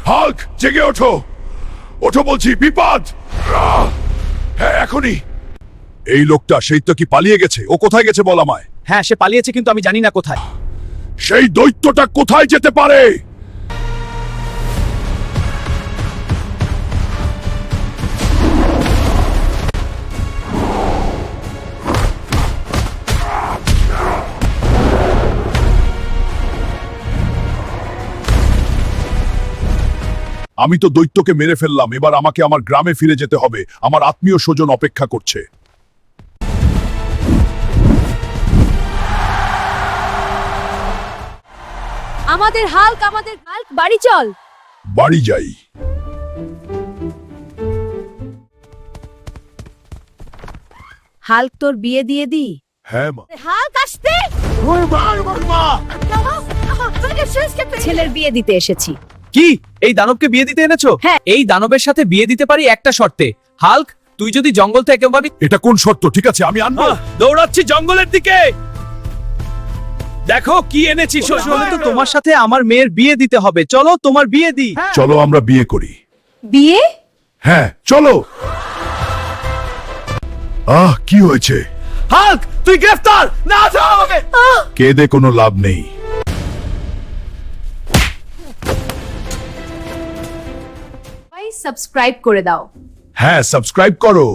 Hulk, জেগে ওঠো। ওঠো বলছি, বিপদ। হ্যাঁ, এখনই। এই লোকটা সেই তো কি পালিয়ে গেছে? ও কোথায় গেছে বল আমায়। হ্যাঁ, সে পালিয়েছে, কিন্তু আমি জানি না কোথায়। সেই দৈত্যটা কোথায় যেতে পারে? আমি তো দৈত্যকে মেরে ফেললাম, এবার আমাকে আমার গ্রামে ফিরে যেতে হবে। আমার আত্মীয় স্বজন অপেক্ষা করছে। আমাদের হাল্ক বাড়ি চল। বাড়ি যাই। হাল্ক, তোর বিয়ে দিয়ে দি। হ্যাঁ মা। হাল্ক আসতে। ছেলের বিয়ে দিতে এসেছি। কি, এই দানবকে বিয়ে দিতে এনেছো? হ্যাঁ। এই দানবের সাথে বিয়ে দিতে পারি একটা শর্তে। হাল্ক, তুই যদি জঙ্গল থেকে একেবারে এটা কোন শর্ত? ঠিক আছে, আমি আনবো। দৌড়াচ্ছি জঙ্গলের দিকে। দেখো কি এনেছি। শ্বশুর তো তোমার সাথে আমার মেয়ের বিয়ে দিতে হবে। চলো তোমার বিয়ে দি। চলো আমরা বিয়ে করি। বিয়ে? হ্যাঁ, চলো। কি হয়েছে? হাল্ক, তুই গ্রেফতার। না, ছাড়ো আমাকে। কেঁদে কোনো লাভ নেই। সাবস্ক্রাইব করে দাও। হ্যাঁ, সাবস্ক্রাইব করো।